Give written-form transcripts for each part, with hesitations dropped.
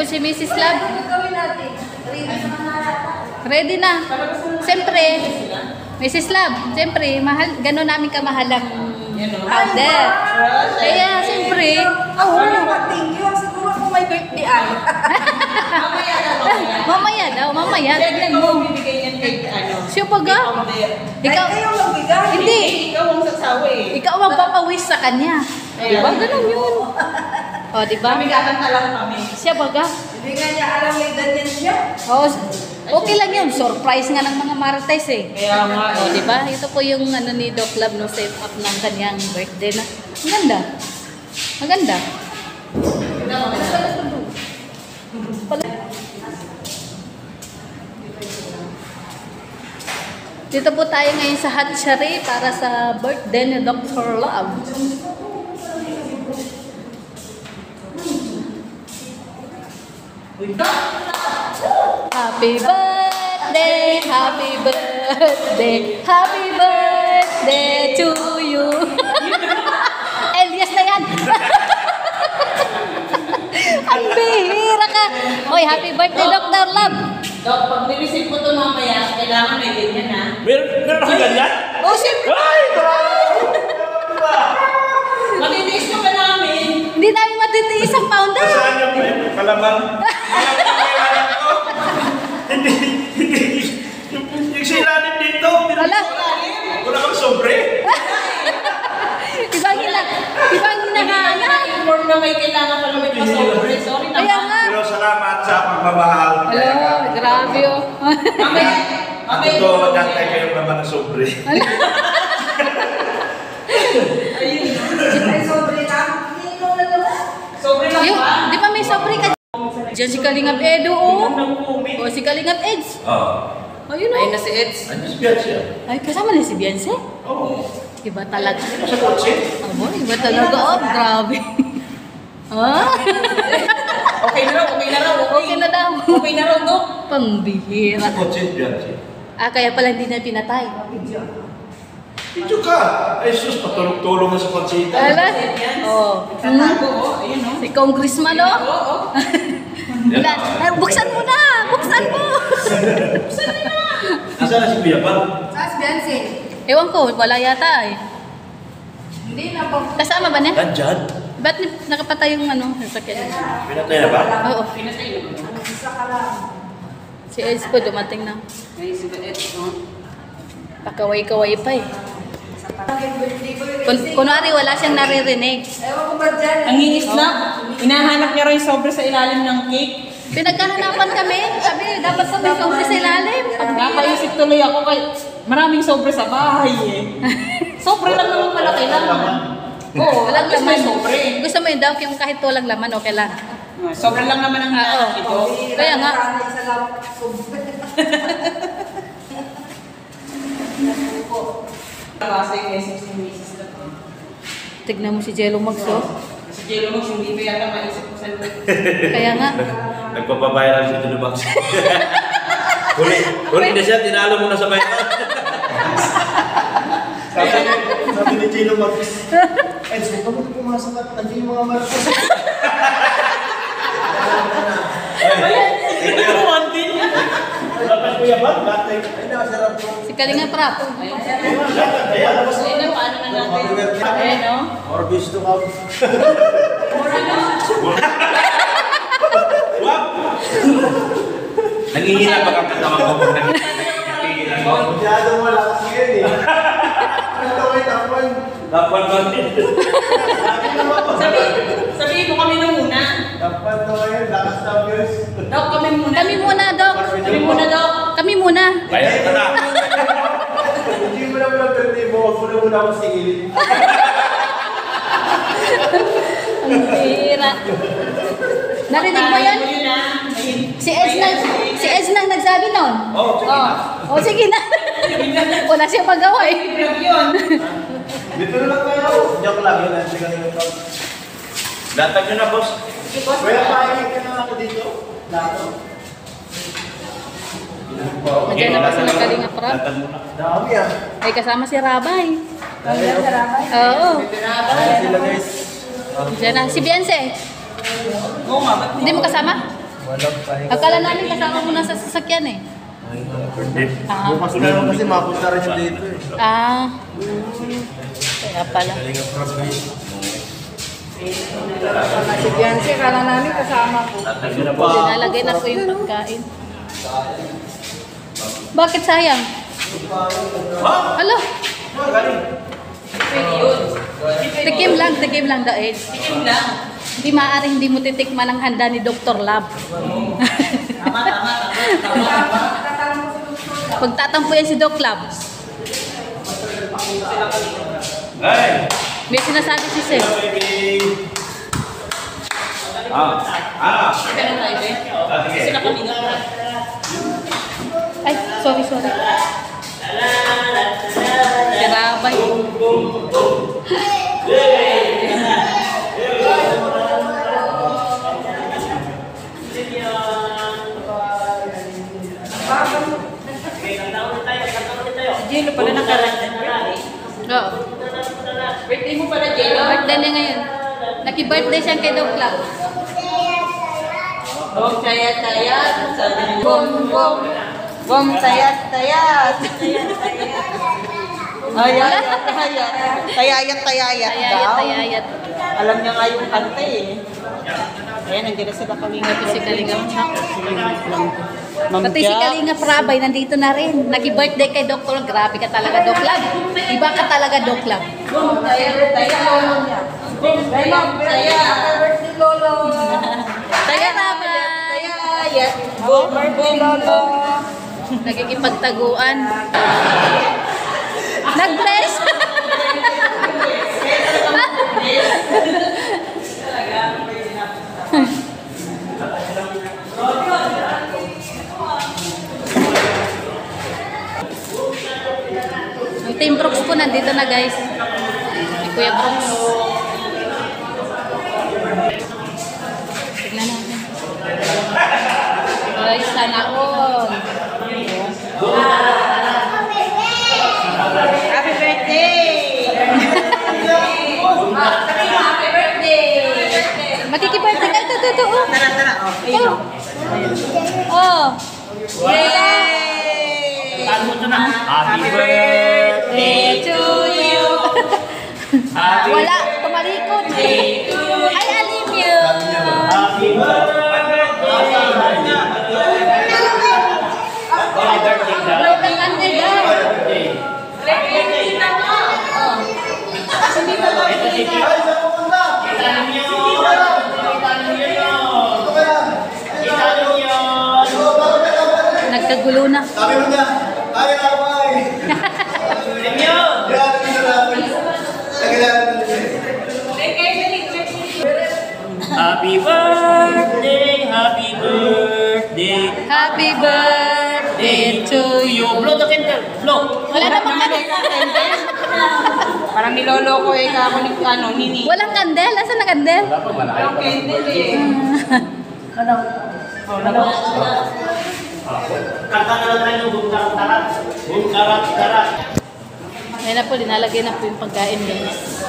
po si Mrs. Love. Ano gawin natin? Ready sa mga harata. Ready na. Siyempre, Mrs. Love, siyempre, mahal, gano'n namin kamahalang powder. Kaya, siyempre, Oo, thank you. Siguro kung may birthday ay. mamaya, tignan mo. Siya pa ga? Ikaw, Kayo magbigay. hindi. Ikaw ang sasawi. Ikaw ang papawis sa kanya. Diba? Ganun yun. O, diba? Kami kakanta lang kami. Siya ba ga? Hindi nga niya alam may ganyan siya. O, okay lang yun. Surprise nga ng mga marites eh. Kaya nga. O, diba? Ito po yung ano ni Doc Love no set up ng kanyang birthday na. Maganda. Maganda. Dito po tayo ngayon sa Hatchery para sa birthday ni Dr. Love. Happy birthday, happy birthday, happy birthday to you. Elias na yan. Ang bihira ka. Oy, happy birthday, Dr. Love. Dok, pag nilisip mo ito mamaya, kailangan may ganyan ha. Meron ka ganyan? Oh, siyempre. Ay! Matitiis ka pa namin. Hindi namin matitiis ang pounder. Saan yung kalamang? Hindi. Yung silanin dito. Wala. Wala kang sobre. Ibang hinahanap. Inform na may kailangan pala may pasobre. Sorry na. Kaya nga. Pero salamat sa pagmamahal. Hello, grabe oh. Mamaya. Ito, magantay kayong naman ng sobre. Ay, sobre lang. Hindi ko na naman. Sobre lang Yung, ba? di ba may sobre ka? Diyan si Kalingap Edo oh. O si Kalingap Eds. Ayun Ayun oh. na si Eds. Ano siya? Ay, kasama na si Beyonce. Oo. Iba talaga. Sa kotse? Abo, iba talaga oh. Grabe. Ah? Okay na raw, okay na raw. Okay na daw. Okay na raw, Dok. Pambihira. Sa kotse yan siya. Ah, kaya pala hindi na pinatay. Ito ka! Ay sus, patulog-tulog na sa kotse. Ala? Oh. Katago, oh. Ayun, oh. Si Congressman oh. Oo. Wala. Ay, buksan mo na! Buksan mo! Nasaan na si Kuya Pal? Sas, Beyonce. Ewan ko, wala yata eh. Hindi na po. Kasama ba niya? Nandyan. Ba't nakapatay yung ano? Sasakyan? Pinatay na ba? Oo. Isa ka lang. Si Eds po dumating na. Ay, si Eds, oh. Pakaway-kaway pa eh. Birthday ko yun. Kunwari wala siyang naririnig. Ewan ko ba dyan? Ang ngingis na. Hinahanap niya raw yung sobre sa ilalim ng cake. Pinagkahanapan kami. Sabi, dapat sa may sobre sa ilalim. Nakaisip tuloy ako kay maraming sobre sa bahay eh. Sobre lang naman pala kailangan. Oo, Walang at least may laman. sobre. Gusto mo yung daw yung kahit walang laman, okay lang. Sobre lang naman ang hinahanap ito. Kaya nga. Isa lang. Sobre. Kasi message ni Mrs. na to. Tignan mo si Jello Magso. Si Jello Max, hindi pa yata maisip ko sa loob. Kaya nga. Nagpapabayaran si Tulubak. Huli na siya, tinalo mo na sa bayaran. Sabi ni Chino Mag, Eds, huwag ka mo pumasok at nandiyan yung mga marcos. Ito yung one din. Dapat Kuya Pal, batay. Ay, nakasarap po. Si Kalinga Prap. Ayan. Ayun na, paano na natin? Ayan o. Or gusto ka. Wag! Nangihina ba kang katawan ko pag nangihina ko? Masyadong malakas ngayon eh. Ito may tapon. Dapat ba din? Sabihin mo kami nung muna. Tapon to ngayon, lakas na views. Dok, kami muna. Kami muna, Dok. Kami muna, Dok. Kami muna. Bayad ka na. Hindi mo na muna birthday mo, huwag mo na muna ako singilin. Ang bira. Narinig mo yan? Ayun na. Si Eds nang nagsabi nun? Oo, sige na. O, sige na. Wala siya magawa eh. Vlog yun. Dito na lang kayo. Joke lang yun, nandiyan ka na yung top. Datag nyo na, boss. Kuya, pakinig ka na ako dito. Lato. Nandiyan na ba si Kalinga Prap? Datag mo na. Dami ah. Ay, kasama si Rabay. Hanggang sa ramay. Oo. Ayan sila guys. Diyan na. Si Beyonce. Oo nga, ba't Hindi mo kasama? Walang pahinga. Akala namin kasama mo na sa sasakyan eh. Ah. Bukas na lang kasi mapunta rin yung dito eh. Ah. Kaya pala. Kalinga Prab guys. Si Biancy, kala namin kasama ko. Sinalagay na po yung pagkain. Bakit sayang? Alo? Tikim lang daw eh. Tikim lang. Hindi maaaring hindi mo titikman ang handa ni Dr. Lab. Tama. Pagtatampo yan si Doc Lab. Hey! May sinasabi si Sir. Ganun tayo eh. Kasi nakalinga ka. Ay, sorry. Karabay. Jelo pala nakaraan. Oo. Birthday mo pala, Jelo. Birthday niya ngayon. Naki-birthday siya kay Doc Lab. Bom tayat-tayat. Sabi ni Bom. Bom tayat-tayat. Ayat-tayat. Tayayat-tayat daw. Tayayat. Alam niya nga yung kanta eh. Ayan, nandiyan na sila kalinga. Ito si Kalinga. Ma'am Pati si Jack. Kalinga Prabay nandito na rin. Naki-birthday kay Dr. Grabe ka talaga, Doc Lab. Iba ka talaga, Doc Lab. Bom tayat-tayat. Bom tayat-tayat. Birthday Lolo. Tayayat. Bom Lolo. Nagkikipagtaguan. Nag-bless! Ang Team Brooks po nandito na guys. Si Kuya Brooks. Tignan natin. Ay, sana all. Happy birthday! Happy birthday! Makikipirthday ka. Ito. Oh. Tara. Oh, ayun. Oh. Yay! Happy birthday to you. Wala. Tumalikod. Ay, alim yun. Happy Wala kang candle dyan. Oh. Ay, saan pupunta? Nagkagulo na. Sabi mo niya, ay, away. Yan, nagkisalapan. Nagkilala na siya. Happy birthday, happy birthday Happy birthday to you. Blow the candle, blow. Wala namang candle. Parang nilolo ko eh, kako ni Nini. Walang candle. Asan na candle? Walang candle eh. Kanta na lang tayo ng bungkarat. Bungkarat. Ayan na po, linalagay na po yung pagkain guys.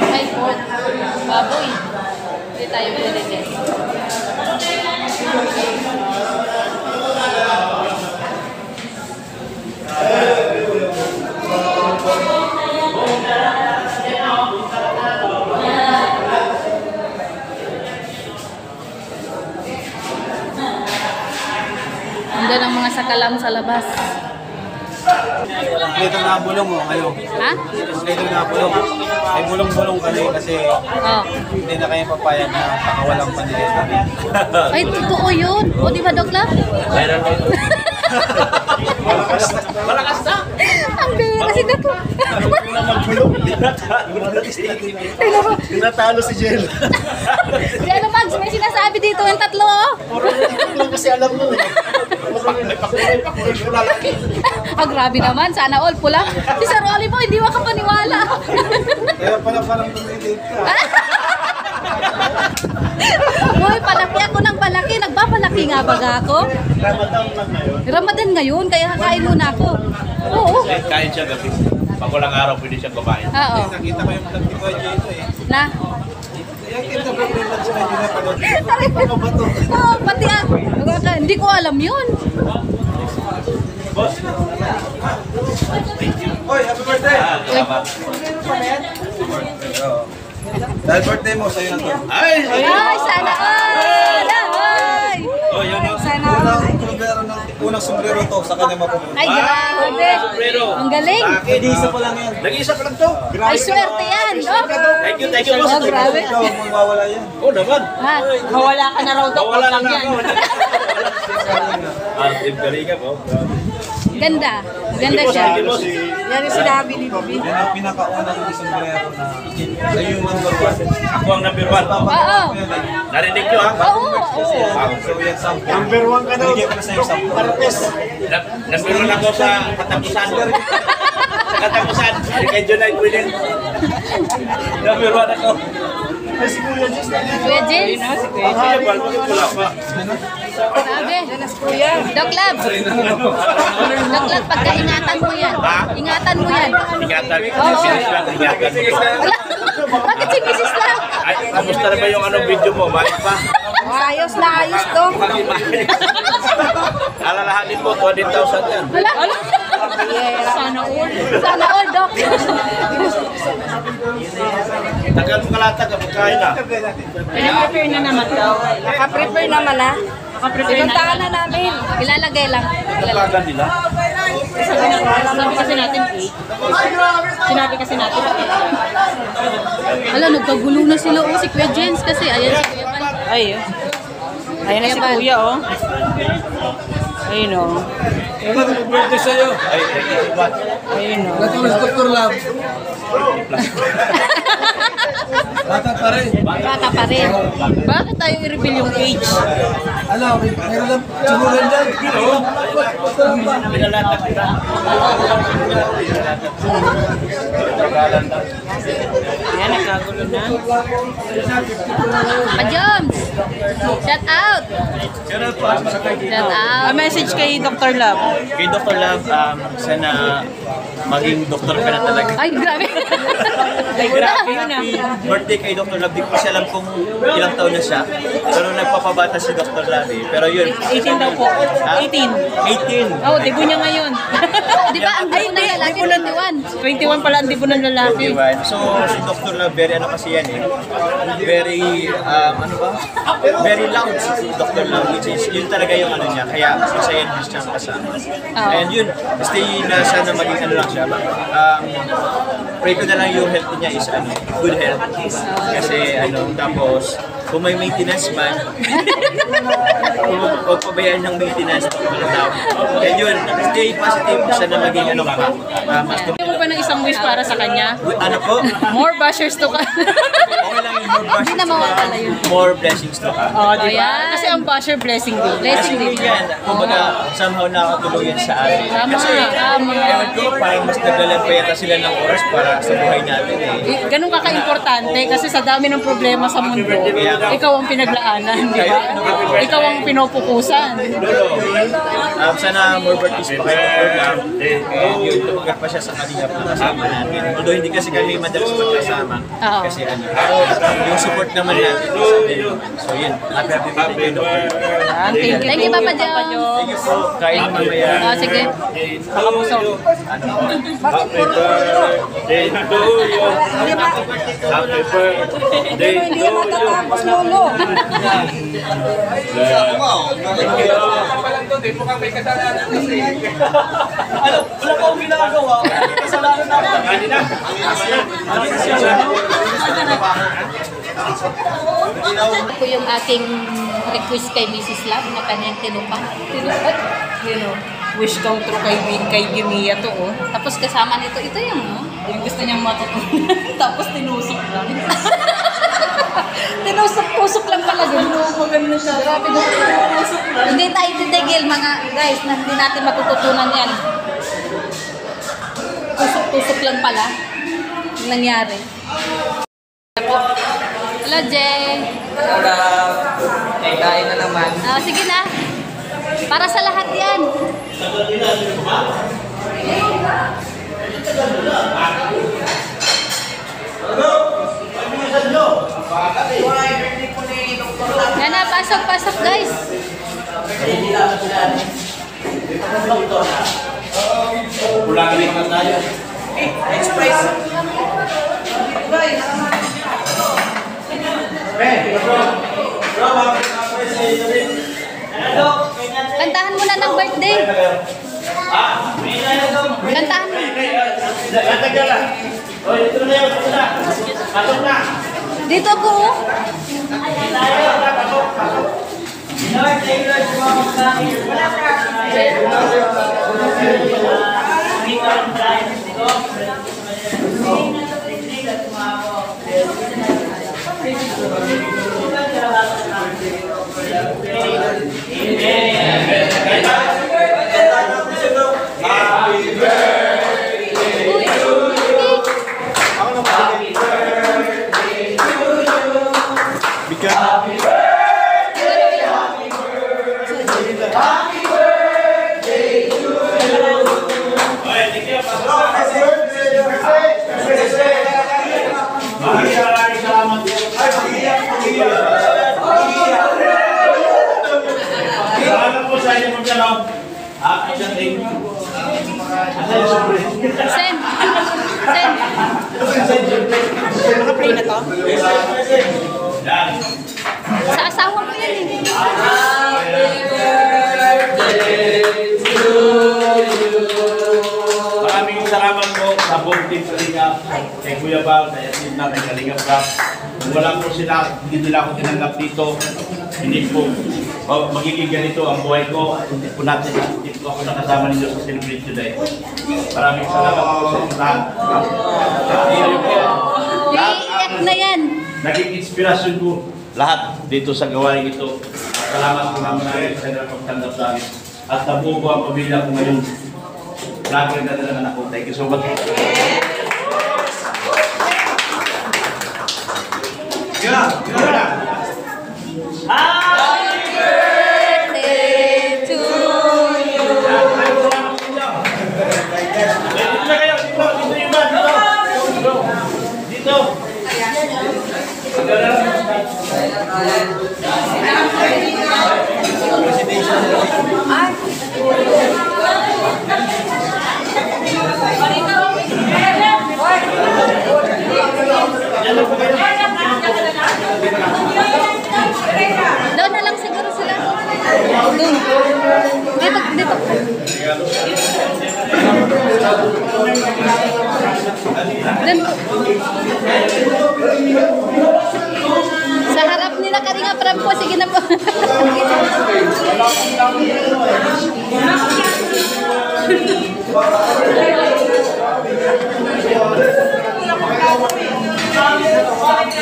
Ay, pork. Baboy. Hindi tayo pwede guys. Andun ang mga sakalam sa labas. Kompleto na bulong mo ngayon. Ha? Kompleto na bulong. May bulong-bulong ka na eh kasi Oh. hindi na kayo papayag na pakawalang panilita. Ay, totoo yun. O, di ba, Doc Lab? Malakas na. Ang bera si Doc Lab. Bulong. Tinatalo si Jel. Si ano, Mags, may sinasabi dito yung tatlo, oh. Lang kasi alam mo eh. Ah, grabe naman. Sana all pula. Si Sir Oli po, hindi makapaniwala. Kaya pala parang tumidate ka. Hoy, palaki ako ng palaki. Nagpapalaki nga baga ako. Ramadan lang ngayon. Ramadan ngayon, kaya kakain muna ako. Oo. Kain siya gabi. Pag walang araw, pwede siya kumain. Oo. Nakita ko yung vlog ni Kuya Jay ito eh. Na? Oh, pati ako. Hindi ko alam yun. Hoy, happy birthday! Dahil birthday mo, sa'yo na to. Ay! Ay, sana all! Ay! Oh, yan o. Unang sombrero to, sa kanya mapupunta. Ay, grabe. Pero, Ang galing. Isa pa lang yan. nag-isa pa lang to. Ay, swerte yan. Oh, Thank you, boss. oh grabe. Ikaw, huwag mawawala yan. Oh, naman. Ha? Mawala ka na raw daw. Wala lang yan. ako. Ah, Tim Galinga po. Ganda. Ganda siya. Thank you, boss. Yan yung sinabi ni Bibi. Yan ang pinakaunang sombrero na sa'yo yung number one. Ako ang number 1. Oo. Narinig nyo, ha? Oo. So yan, sample. Number one ka daw. Bigyan ko na sa'yo sample. Number 1 ako sa katapusan. Sa katapusan. Kay Junay Quillen. Number 1 ako. Kuya Jens. Kuya Bal, bakit wala pa? Grabe. Doc Lab. Doc Lab, pagkaingatan mo yan. Ingatan mo yan. Ingatan. Sinis lang, ingatan. Wala. Bakit si Mrs. lang? Ay, kamusta na ba yung anong video mo? Bakit pa? Ayos na ayos to. Alalahanin mo, 20,000 yan. Wala. Sana all. Sana all, Doc. Tagal mo kalatag, pagkain na. Pina-prepare na naman daw. Naka-prepare naman ha. Naka-prepare na. Pinuntahan na namin. Ilalagay lang. Tagal nila. Sabi kasi natin 8. Sinabi kasi natin 8. Ala, nagkagulo na sila. Oh, si Kuya Jens kasi. Ayan si Kuya Bal. Ay, ayan na si Kuya, oh. Ayun, oh. Birthday sa'yo. Ayun, oh. Natulis Dr. Love. Bata pa rin. Bata pa rin. Bakit tayo i-reveal yung age? Ano, meron lang tsunuran dyan. Pinalatag kita. Ayan, nagkagulo na. Pa-Joms! Shout out! Shout out! A message kay Dr. Love. Kay Dr. Love, sana maging doktor ka na talaga. Ay, grabe! Ay, grabe yun, ah. Birthday kay Dr. Love, di ko kasi alam kung ilang taon na siya. Pero nagpapabata si Dr. Love eh. Pero yun. 18 daw po. 18. 18. Oh, debut niya ngayon. Di ba ang gulo na yan? Lagi 21. 21 pala ang debut ng lalaki. Diba? So, si Dr. Love, very ano kasi yan eh. Very, ano ba? Very loud si Dr. Love, which is, yun talaga yung ano niya. Kaya masaya din siya kasama. And yun, stay na sana maging ano lang siya. Pray ko na lang yung health niya is ano, good health. Kasi ano, tapos, kung may maintenance man, huwag pabayaan ng maintenance to mga tao. Kaya yun, stay positive, sana maging ano pa. Mas Hindi mo ba ng isang wish para sa kanya? ano po? More bashers to ka. Okay lang yung more Hindi blessings na to mawawala ka. yun. More blessings to ka. Oh, di ba? Ayan. Kasi ang basher blessing din. Blessing Kasi din. yan, kumbaga, somehow nakakatulong yan sa atin. Tama, Kasi, tama. ewan ko, parang mas naglalan pa yata sila ng oras para sa buhay natin eh. Ganun ka ka-importante kasi sa dami ng problema sa mundo, ikaw ang pinaglaanan, di ba? Ikaw ang pinupukusan. Sana more birthdays pa kayo program. And yun, tumagal pa siya sa kalingap na kasama natin. Although hindi kasi kami madalas magkasama. Oo. Kasi ano, yung support naman natin. So yun, happy birthday Dr. Thank you, Papa Joms. Thank you po. Kain mamaya. Oh, sige. Nakabusog. Happy birthday to you. Happy birthday Hindi to yan natatapos lolo. Ano, wala pa akong ginagawa. Kasalanan na ako. Kanina. Ito yung aking request kay Mrs. Love na kanyang tinupang. Tinupat. You know, wish come true kay Gimia to, oh. Tapos kasama nito, ito yung Yung gusto niyang matutunan. Tapos tinusok lang. tinusok-tusok lang pala din. Maganda siya. Grabe na tinusok lang. Hindi tayo titigil mga guys na hindi natin matututunan yan. Tusok-tusok lang pala yung nangyari. Hello, Jay. Kain na naman. Sige na. Para sa lahat yan. Ano? pasok, pasok guys. Kulangin naman tayo. Kantahan mo na ng birthday. Kantahan mo. Dito ako. Oh. Send. Send. Naka-play na to? Sa asawa mo yan eh. Maraming salamat po sa buong team Kalingap, kay Kuya Bal, kay Asin na, kay Kalingap Rap. Kung wala po sila, hindi nila ako tinanggap dito. Hindi po magiging ganito ang buhay ko. Hindi po natin, hindi po ako nakasama ninyo sa Celebrate Today. Maraming salamat po sa lahat. Iiyak na yan. Naging inspirasyon ko lahat dito sa gawain ito. Salamat po namin sa pagtanggap sa amin. At nabuo ko ang pamilya ko ngayon. Vlogger na naman ako. Thank you so much. Doon na lang siguro sila. Doon. Dito, dito. Doon. Sa harap nila Karinga Prab po. Sige na po.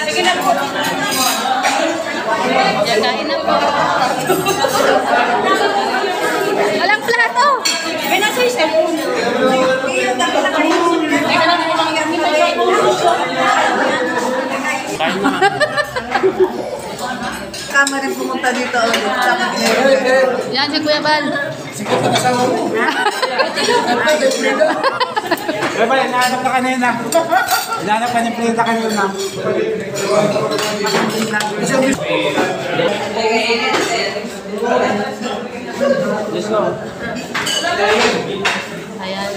Sige na po. Kain na po. Walang plato. May nasa yung cellphone. Kama rin pumunta dito ulit. Yan si Kuya Bal. Kuya Bal, hinahanap ka kanina. Hinahanap ka ng Frida kanina. Let's go. Ayan.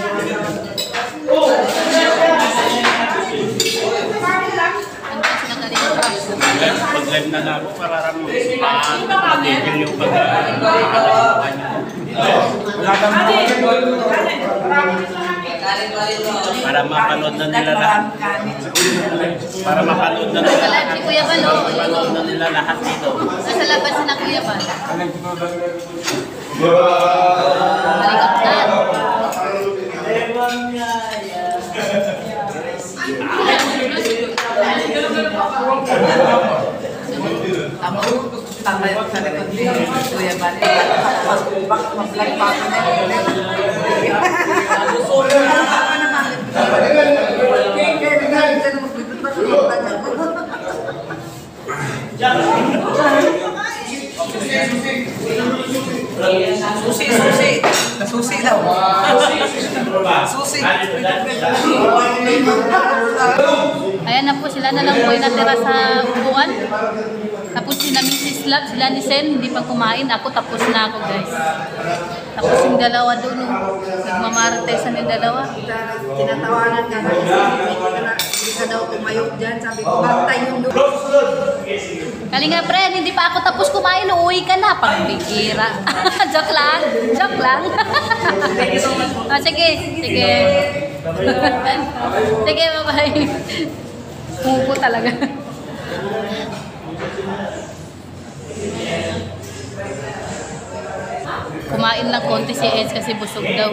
Pag-live na na ako, matigil yung pag-katakuhan niyo. Para mapanood na nila lahat. Para mapanood na nila Wala lahat. si Kuya Bal. Oh. Mapanood na nila lahat dito. Nasa labas na Kuya Bal. Malikot na. Tama yung sa likod niya. Kuya Bal. Mag-vlog pa ako na ulit. Susi, susi. Susi daw. Susi. Ayan na po, sila na lang po yung natira sa upuan. Tapos sinamisi si Slap, sila ni Sen, hindi pa kumain. Ako tapos na ako, guys. Tapos yung dalawa doon, nagmamaritesan yung dalawa. Tinatawanan ka na kasi hindi ka daw tumayo dyan. Sabi ko, bantay yung doon. Kalinga friend, hindi pa ako tapos kumain, uuwi ka na. Pagbikira. Joke lang. Joke lang. Sige, sige. Sige, bye-bye. Pupo talaga. Kumain lang konti si Eds kasi busog daw.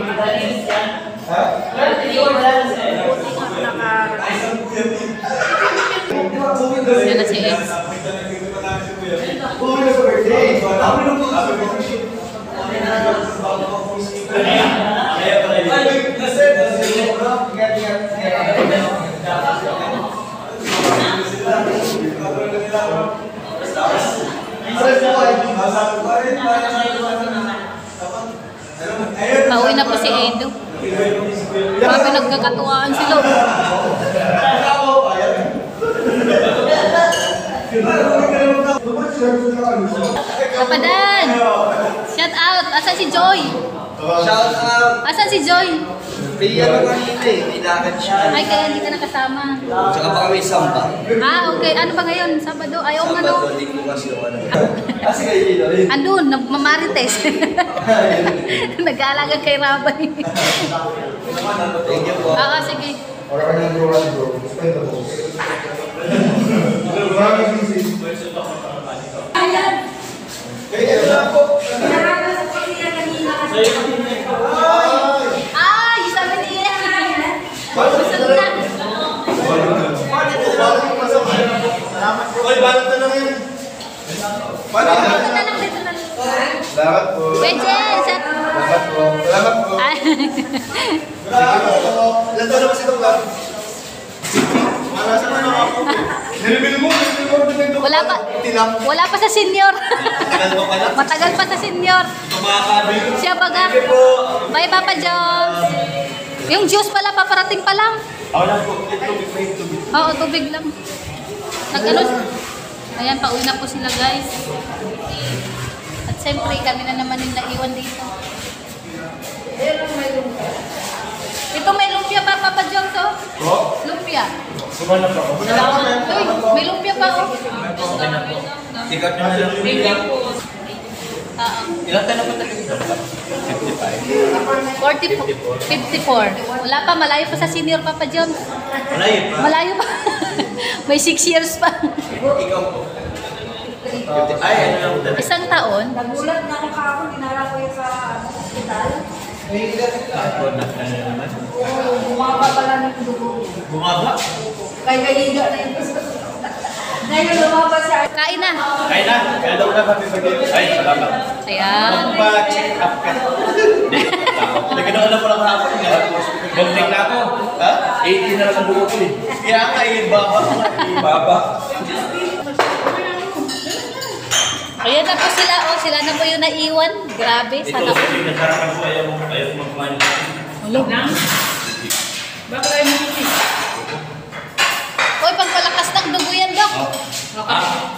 Yan na si Eds. Pauwi na po si Edo. Grabe, nagkakatuwaan sila. Kapadan! Shout out! Asan si Joy? Shout out! Asan si Joy? Pia na kanina eh, kailangan siya. Ay, kaya hindi ka nakasama. Tsaka baka may samba. Ah, okay. Ano ba ngayon? Sabado? Ayaw nga no? Sabado, linggo kasi yung ano. Kasi kayo dito eh. Andun, nagmamarites. Nag-aalaga kay Rabay. Thank you po. Oo, sige. Or ano yung bro, bro? Spend the boss. Maraming busy. Ayan. Kaya na po. Pinaragas ko siya kanina kasi. Ay, sabi niya. Gusto ko na. Oy, balot na lang yun. Dito na lang, dito na lang. Salamat po. Pwede, Salamat po. Salamat po. Ay. Ilan taon na kasi itong lang? Malasa na lang ako. Nilibil mo dito. Wala pa sa senior. Tagal mo pala. Matagal pa sa senior. Kumakabil. Siya baga. Bye, Papa Jones. Yung juice pala, paparating pa lang. Ako lang po, tubig. Oo, tubig lang. Nag-ano? Ayan, pauwi na po sila, guys. At siyempre, kami na naman yung naiwan dito. Ito may lumpia pa, Papa Jones, oh. Lumpia. Sumala pa ako. Uy, may lumpia pa, oh. Tikat nyo na lang. Ilan tayo na po tayo dito? 54. Wala pa, malayo pa sa senior, Papa Jones. Malayo pa. Malayo pa. May 6 years pa. Ikaw po. Ay, ano lang po talaga. Isang taon. Nagulat na ako kahapon, dinala ko yan sa hospital. Bumaba pala ng dugo. Bumaba? Kaya higa na yun. Ngayon lumabas siya. Kain na. Kaya na, kaya daw na happy birthday. Ay, salamat. Ayan. Pa-check up ka. Naganoon na po lang hapon. Bumalik na ako. Ha? 80 na lang ang dugo ko eh. Kaya ka ibaba. Baba. Ayan na po sila. Oh, sila na po yung naiwan. Grabe. Ito, Sana po. nasarapan ko. Ayaw mo magkumain. Bakit tayo makikita? Uy, pangpalakas ng dugo yan, Dok.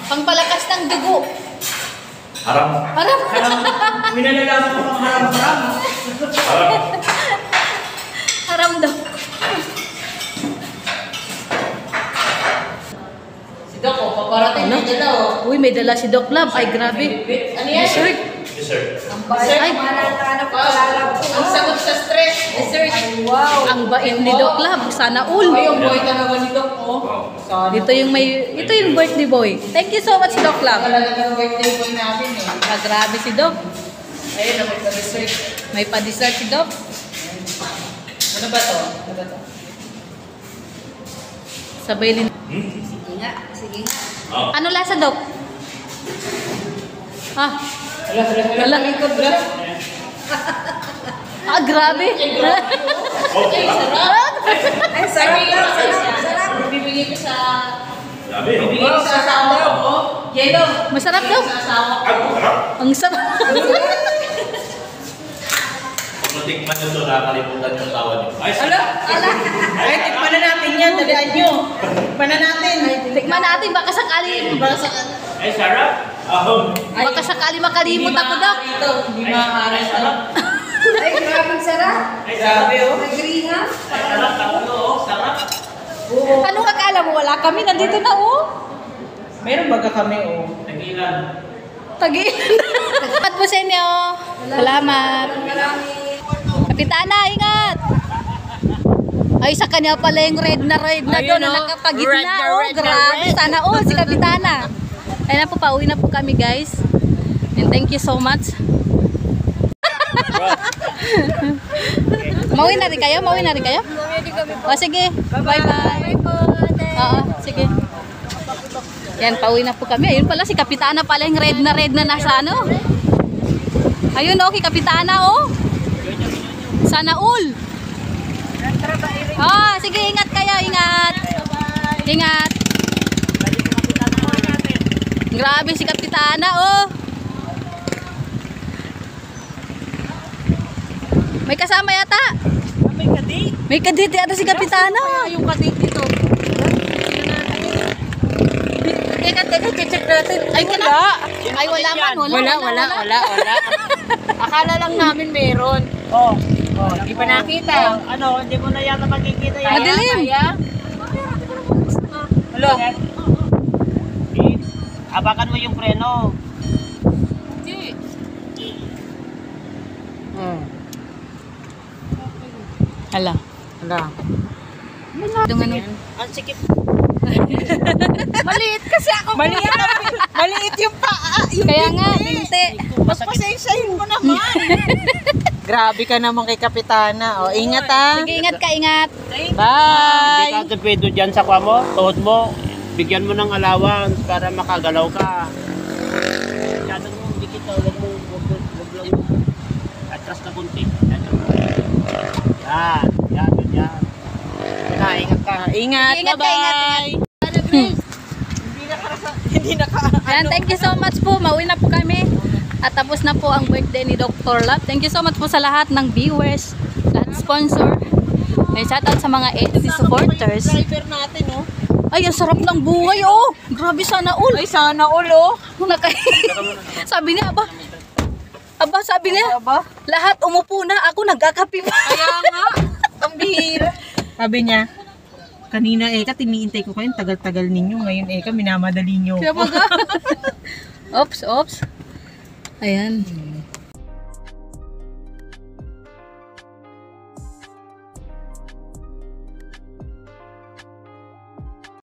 Pangpalakas ng dugo. Haram. Harap. Minalalaman ko pang haram-haram. Haram. Haram, Dok. Si Doc, paparating na dyan o. Uy, may dala si Doc Lab. Ay, grabe. Ano yan? Dessert. Yes, sir. Ay, Ang sagot sa stress. Dessert. Wow. ang bait ni Doc Lab. Sana all. Ay, yung boy talaga ni Doc, oh. Sana. Ito yung birthday boy. Thank you so much, Doc Lab. Talaga ng birthday boy namin eh. Ah, grabe si Doc. Ayun, naman sa dessert. May pa-dessert si Doc. Ano ba to? Ano ba to? Sabay din. Sige nga, sige nga. Ano lasa, Doc? Ah, Wala likod ba? ah grabe. Ay, sarap. Ay, sarap na. Sarap. Bibigay ko sa... Sabi, no? Bibigay ko sa asawa ko. Yelo. Masarap daw. Sa asawa ko. Ang sarap. Kung natikman nyo ito, nakakalimutan yung tawa niyo. Ay, Ala? Ala? Ay, tikman na natin yan. Dalian nyo. Tikman na natin. Tikman natin, baka sakali. Baka sa... Ay, sarap. Baka sakali makalimot ako, Dok. Hindi maaari sarap. Ay, grabe sarap. Ay, sabi oh. Nagriha. Ay, sarap. Tatlo oh. Sarap. Anong akala mo? Wala kami. Nandito na, oh. Meron baga kami oh. Tagilan. Salamat po sa inyo. Salamat. Kapitana, ingat. Ay, sa kanya pala yung red na doon na nakapagitna. Oh, grabe. Sana all si Kapitana. Ayun na po, pauwi na po kami, guys. And thank you so much. Mauwi na rin kayo? Mauwi na rin kayo? O, sige. Bye-bye. Oo, sige. Yan, pauwi na po kami. Ayun pala, si Kapitana pala yung red na nasa ano. Ayun, oh, si Kapitana, oh. Sana all. Oh, sige, ingat kayo, ingat. Ingat. Grabe si Kapitana, oh. May kasama yata. May kadate. May kadate yata si Kapitana. Yung kadate dito. Teka, check natin. Ay, wala. Ay, wala man, wala. Akala lang namin meron. Oh, di pa nakita. Ano, hindi mo na yata makikita yan. Madilim. Hello. Abakan mo yung preno. Hala. Hala. Dung ano? Ang sikip. Maliit kasi ako. Maliit yung paa. Kaya nga, binte. Mas pasensyahin mo naman. Grabe ka naman kay Kapitana. O, ingat ha. Sige, ingat ka, ingat. Bye. Hindi ka pedo dyan sa kwa mo, tuhod mo. Bigyan mo ng allowance para makagalaw ka. Masyadong mo, dikit ka, wag lang mo. Atras ka kunti. Yan. Ingat ka. Ingat. Ingat ka, Bye-bye. Hindi naka. Ayan, thank you so much po. Mauwi na po kami. At tapos na po ang birthday ni Dr. Love. Thank you so much po sa lahat ng viewers, lahat sponsor. May shoutout sa mga agency supporters. Driver natin, oh. Ay, ang sarap ng buhay, oh. Grabe, sana all. Ay, sana all, oh. Sabi niya, sabi niya, lahat umupo na, ako nagkakape pa. Kaya nga. Ang bihira. Sabi niya, kanina tiniintay ko kayo, tagal-tagal ninyo. Ngayon minamadali nyo. Kaya baga. Oops. Ayan.